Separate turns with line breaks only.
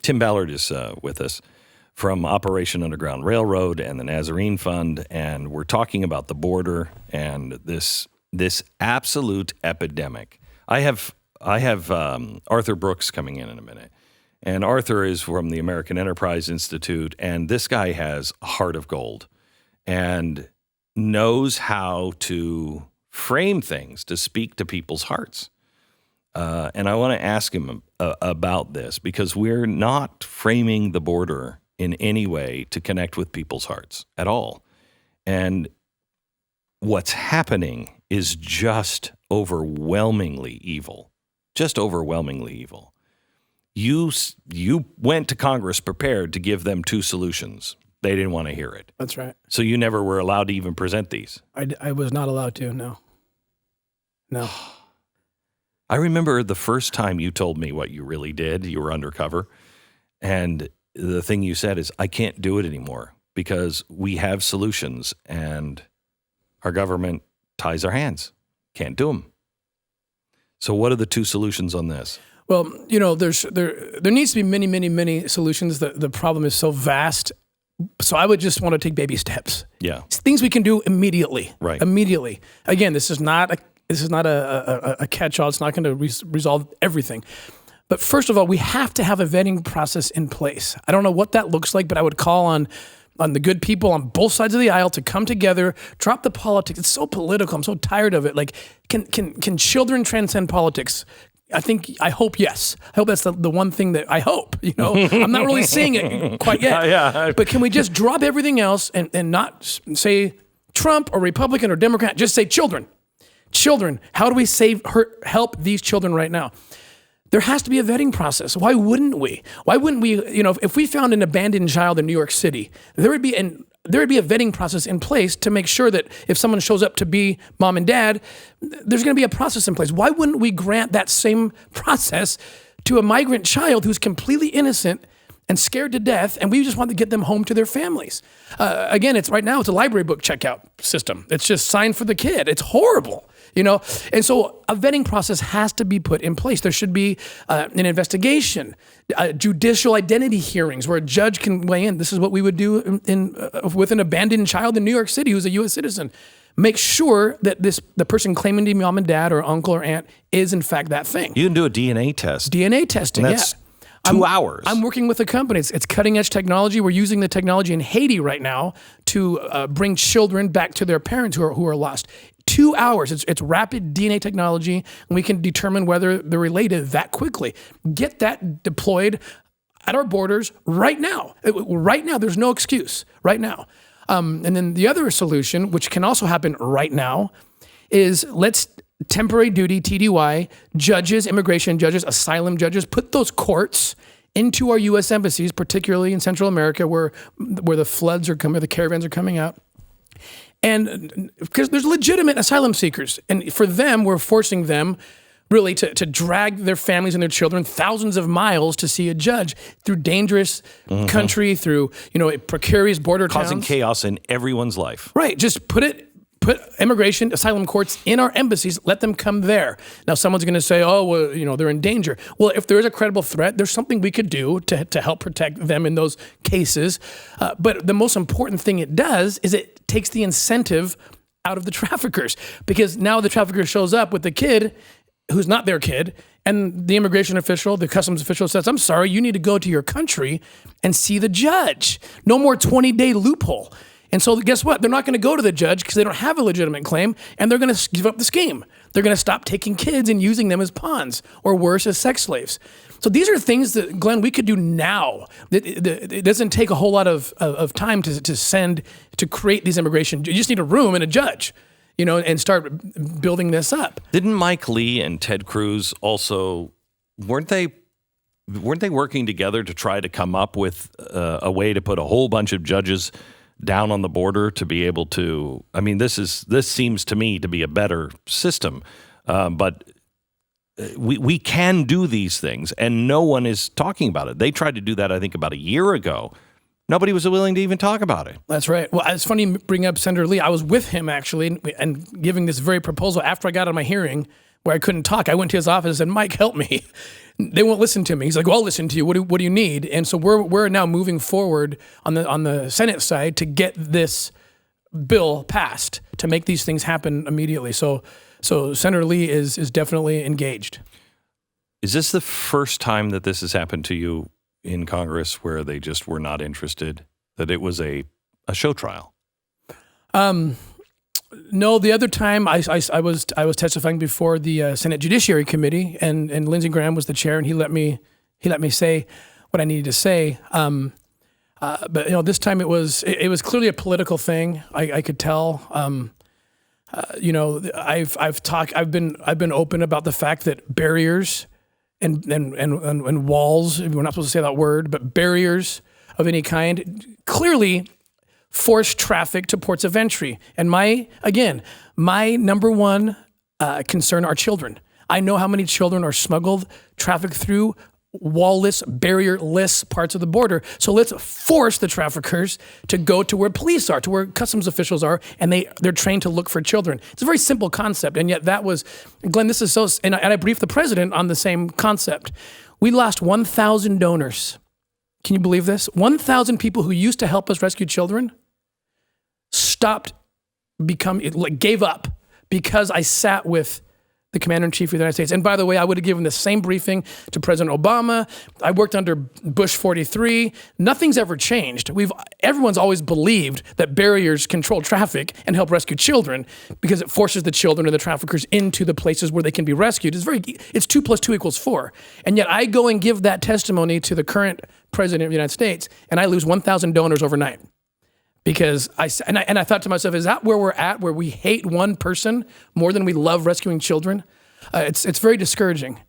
Tim Ballard is with us from Operation Underground Railroad and the Nazarene Fund, and we're talking about the border and this absolute epidemic. I have Arthur Brooks coming in a minute, and Arthur is from the American Enterprise Institute, and this guy has a heart of gold and knows how to frame things to speak to people's hearts. And I want to ask him about this because we're not framing the border in any way to connect with people's hearts at all. And what's happening is just overwhelmingly evil. Just overwhelmingly evil. You went to Congress prepared to give them two solutions. They didn't want to hear it.
That's right.
So you never were allowed to even present these.
I was not allowed to, no. No.
I remember the first time you told me what you really did. You were undercover. And the thing you said is, I can't do it anymore because we have solutions and our government ties our hands. Can't do them. So what are the two solutions on this?
Well, there needs to be many, many, many solutions. The problem is so vast. So I would just want to take baby steps.
Yeah.
It's things we can do immediately.
Right.
Immediately. Again, this is not a catch-all. It's not going to resolve everything. But first of all, we have to have a vetting process in place. I don't know what that looks like, but I would call on the good people on both sides of the aisle to come together, drop the politics. It's so political. I'm so tired of it. Like, can children transcend politics? I hope yes. I hope that's the one thing that I hope, I'm not really seeing it quite yet.
Yeah.
But can we just drop everything else and not say Trump or Republican or Democrat, just say children. Children, how do we help these children right now? There has to be a vetting process. Why wouldn't we? Why wouldn't we, if we found an abandoned child in New York City, there would be a vetting process in place to make sure that if someone shows up to be mom and dad, there's going to be a process in place. Why wouldn't we grant that same process to a migrant child who's completely innocent and scared to death, and we just want to get them home to their families? Again, it's a library book checkout system. It's just signed for the kid. It's horrible. And so a vetting process has to be put in place. There should be an investigation, judicial identity hearings where a judge can weigh in. This is what we would do with an abandoned child in New York City who's a U.S. citizen. Make sure that the person claiming to be mom and dad or uncle or aunt is in fact that thing.
You can do a DNA test.
DNA testing,
and that's 2 hours.
I'm working with a company. It's cutting edge technology. We're using the technology in Haiti right now to bring children back to their parents who are lost. 2 hours. It's rapid DNA technology, and we can determine whether they're related that quickly. Get that deployed at our borders right now. Right now, there's no excuse. Right now. And then the other solution, which can also happen right now, is let's temporary duty, TDY, judges, immigration judges, asylum judges, put those courts into our U.S. embassies, particularly in Central America where the floods are coming, the caravans are coming out. And because there's legitimate asylum seekers. And for them, we're forcing them really to drag their families and their children thousands of miles to see a judge through dangerous country, through, precarious border towns.
Causing chaos in everyone's life.
Right. Just put immigration, asylum courts in our embassies, let them come there. Now, someone's going to say, oh, well, they're in danger. Well, if there is a credible threat, there's something we could do to help protect them in those cases. But the most important thing it does is it takes the incentive out of the traffickers, because now the trafficker shows up with the kid who's not their kid, and the immigration official, the customs official says, I'm sorry, you need to go to your country and see the judge. No more 20-day loophole. And so guess what? They're not going to go to the judge because they don't have a legitimate claim, and they're going to give up the scheme. They're going to stop taking kids and using them as pawns, or worse, as sex slaves. So these are things that, Glenn, we could do now. It doesn't take a whole lot of time to create these immigration. You just need a room and a judge, and start building this up.
Didn't Mike Lee and Ted Cruz also, weren't they working together to try to come up with a way to put a whole bunch of judges down on the border to be able to, this seems to me to be a better system, but we can do these things, and no one is talking about it. They tried to do that, I think, about a year ago. Nobody was willing to even talk about it.
That's right. Well, it's funny you bring up Senator Lee. I was with him, actually, and giving this very proposal after I got out of my hearing where I couldn't talk. I went to his office and said, Mike, help me. They won't listen to me. He's like, well, I'll listen to you. What do you need? And so we're now moving forward on the Senate side to get this bill passed to make these things happen immediately. So Senator Lee is definitely engaged.
Is this the first time that this has happened to you in Congress where they just were not interested, that it was a show trial?
No, the other time I was testifying before the Senate Judiciary Committee, and Lindsey Graham was the chair, and he let me say what I needed to say. But this time it was clearly a political thing. I could tell. I've been open about the fact that barriers and walls, we're not supposed to say that word, but barriers of any kind clearly force traffic to ports of entry. And my number one concern are children. I know how many children are smuggled, trafficked through wall-less, barrier-less parts of the border. So let's force the traffickers to go to where police are, to where customs officials are, and they're trained to look for children. It's a very simple concept, and yet that was, Glenn, this is so, and I briefed the president on the same concept. We lost 1,000 donors. Can you believe this? 1,000 people who used to help us rescue children gave up because I sat with the Commander-in-Chief of the United States. And by the way, I would have given the same briefing to President Obama. I worked under Bush 43. Nothing's ever changed. Everyone's always believed that barriers control traffic and help rescue children because it forces the children or the traffickers into the places where they can be rescued. It's 2 + 2 = 4. And yet I go and give that testimony to the current President of the United States, and I lose 1,000 donors overnight. Because I thought to myself, is that where we're at, where we hate one person more than we love rescuing children? It's very discouraging.